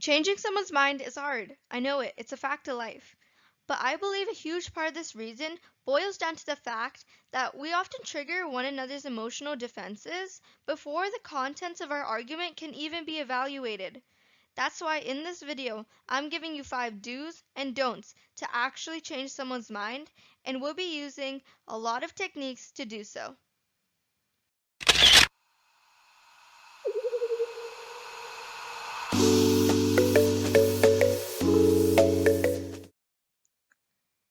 Changing someone's mind is hard. I know it. It's a fact of life. But I believe a huge part of this reason boils down to the fact that we often trigger one another's emotional defenses before the contents of our argument can even be evaluated. That's why in this video, I'm giving you 5 do's and don'ts to actually change someone's mind, and we'll be using a lot of techniques to do so.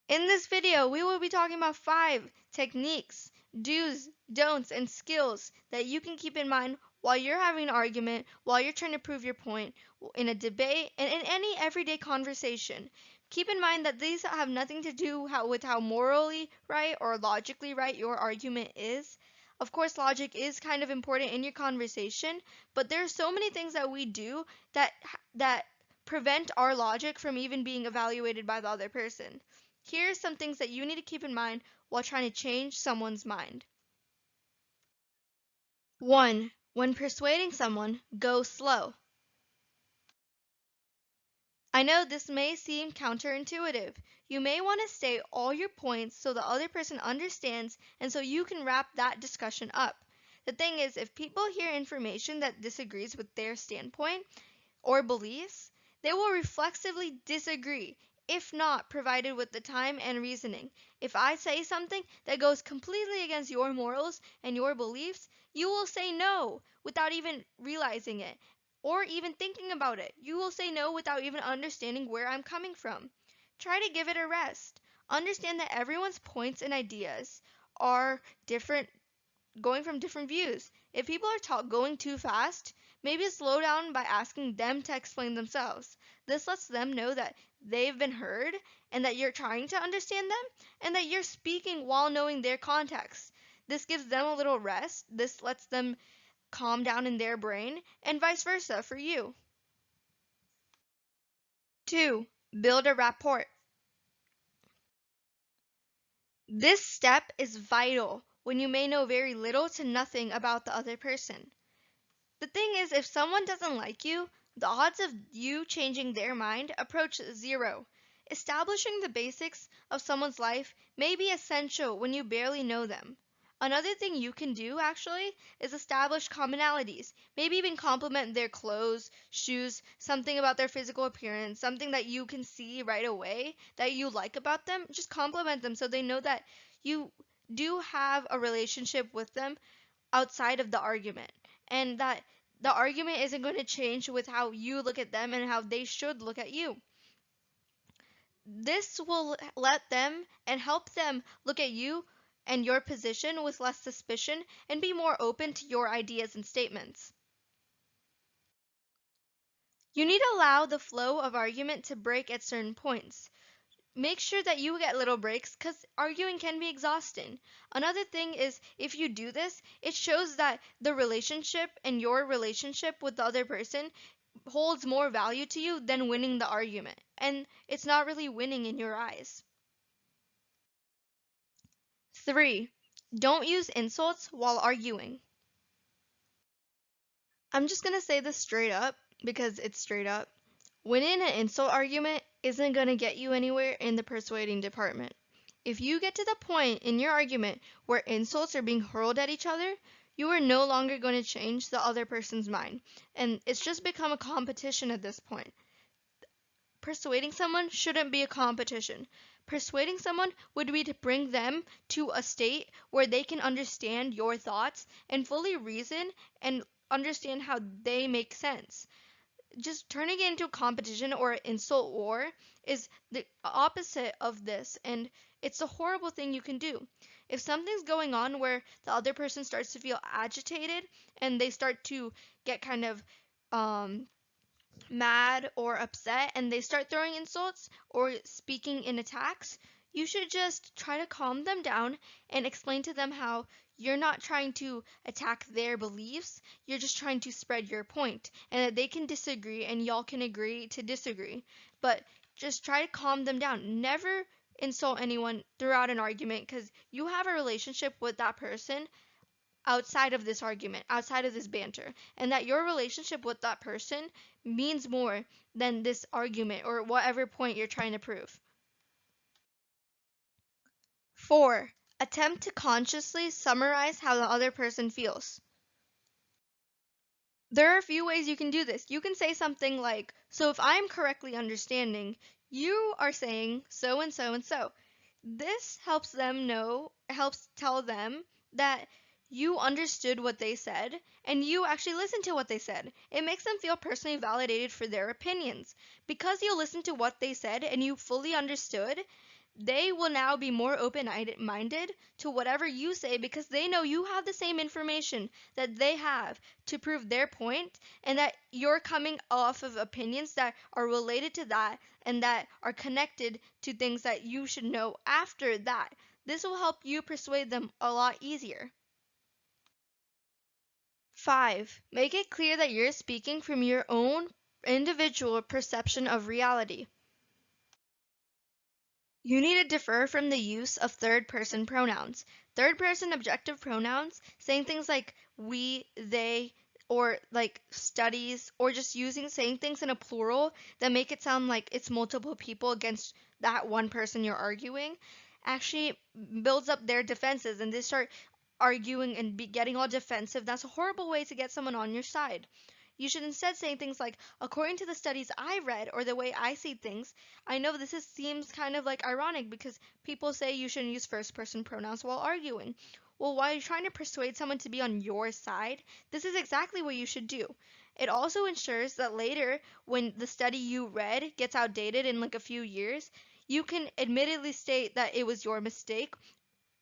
In this video, we will be talking about 5 techniques, do's, don'ts, and skills that you can keep in mind while you're having an argument, while you're trying to prove your point, in a debate, and in any everyday conversation. Keep in mind that these have nothing to do with how morally right or logically right your argument is. Of course, logic is kind of important in your conversation, but there are so many things that we do that prevent our logic from even being evaluated by the other person. Here are some things that you need to keep in mind while trying to change someone's mind. 1. When persuading someone, go slow. I know this may seem counterintuitive. You may want to state all your points so the other person understands and so you can wrap that discussion up. The thing is, if people hear information that disagrees with their standpoint or beliefs, they will reflexively disagree, if not provided with the time and reasoning. If I say something that goes completely against your morals and your beliefs, you will say no without even realizing it or even thinking about it. You will say no without even understanding where I'm coming from. Try to give it a rest. Understand that everyone's points and ideas are different, going from different views. If people are going too fast, maybe slow down by asking them to explain themselves. This lets them know that they've been heard and that you're trying to understand them and that you're speaking while knowing their context. This gives them a little rest. This lets them calm down in their brain and vice versa for you. 2. Build a rapport. This step is vital when you may know very little to nothing about the other person. The thing is, if someone doesn't like you, the odds of you changing their mind approach 0. Establishing the basics of someone's life may be essential when you barely know them. Another thing you can do, actually, is establish commonalities. Maybe even compliment their clothes, shoes, something about their physical appearance, something that you can see right away that you like about them. Just compliment them so they know that you do have a relationship with them outside of the argument, and that the argument isn't going to change with how you look at them and how they should look at you. This will let them and help them look at you and your position with less suspicion and be more open to your ideas and statements. You need to allow the flow of argument to break at certain points. Make sure that you get little breaks because arguing can be exhausting. Another thing is, if you do this, it shows that the relationship and your relationship with the other person holds more value to you than winning the argument. And it's not really winning in your eyes. 3. Don't use insults while arguing. I'm just going to say this straight up because it's straight up. Winning an insult argument isn't going to get you anywhere in the persuading department. If you get to the point in your argument where insults are being hurled at each other, you are no longer going to change the other person's mind, and it's just become a competition at this point. Persuading someone shouldn't be a competition. Persuading someone would be to bring them to a state where they can understand your thoughts and fully reason and understand how they make sense. Just turning it into a competition or an insult war is the opposite of this, and it's a horrible thing you can do. If something's going on where the other person starts to feel agitated and they start to get kind of mad or upset and they start throwing insults or speaking in attacks, you should just try to calm them down and explain to them how you're not trying to attack their beliefs, you're just trying to spread your point, and that they can disagree and y'all can agree to disagree. But just try to calm them down. Never insult anyone throughout an argument because you have a relationship with that person outside of this argument, outside of this banter, and that your relationship with that person means more than this argument or whatever point you're trying to prove. 4. Attempt to consciously summarize how the other person feels. There are a few ways you can do this. You can say something like, so if I'm correctly understanding, you are saying so and so and so. This helps tell them that you understood what they said and you actually listened to what they said. It makes them feel personally validated for their opinions. Because you listened to what they said and you fully understood, they will now be more open-minded to whatever you say because they know you have the same information that they have to prove their point and that you're coming off of opinions that are related to that and that are connected to things that you should know after that. This will help you persuade them a lot easier. 5. Make it clear that you're speaking from your own individual perception of reality. You need to defer from the use of third person pronouns. Third person objective pronouns, saying things like we, they, or like studies, or just saying things in a plural that make it sound like it's multiple people against that one person you're arguing, actually builds up their defenses and they start arguing and getting all defensive. That's a horrible way to get someone on your side. You should instead say things like, according to the studies I read or the way I see things, I know seems kind of like ironic because people say you shouldn't use first person pronouns while arguing. Well, while you're trying to persuade someone to be on your side, this is exactly what you should do. It also ensures that later, when the study you read gets outdated in like a few years, you can admittedly state that it was your mistake,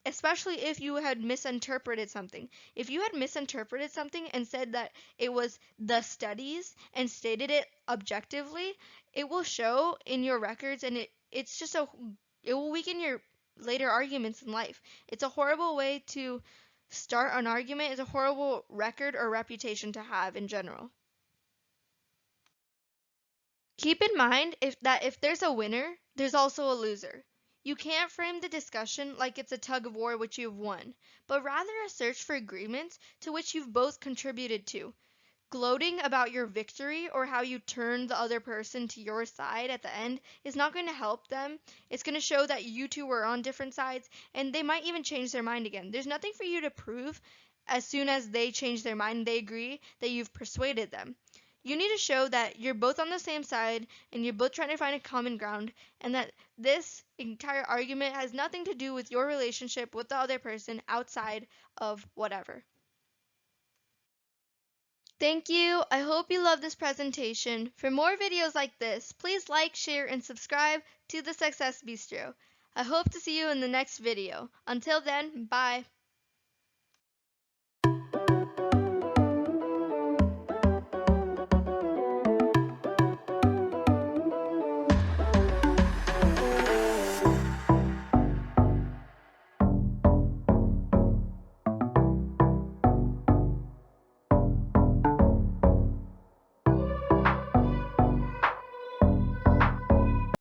especially if you had misinterpreted something. If you had misinterpreted something and said that it was the studies and stated it objectively, it will show in your records and it will weaken your later arguments in life. It's a horrible way to start an argument. It's a horrible record or reputation to have in general. Keep in mind if there's a winner, there's also a loser. You can't frame the discussion like it's a tug of war which you've won, but rather a search for agreements to which you've both contributed to. Gloating about your victory or how you turned the other person to your side at the end is not going to help them. It's going to show that you two were on different sides and they might even change their mind again. There's nothing for you to prove as soon as they change their mind and they agree that you've persuaded them. You need to show that you're both on the same side and you're both trying to find a common ground and that this entire argument has nothing to do with your relationship with the other person outside of whatever. Thank you. I hope you love this presentation. For more videos like this, please like, share, and subscribe to the Success Bistro. I hope to see you in the next video. Until then, bye.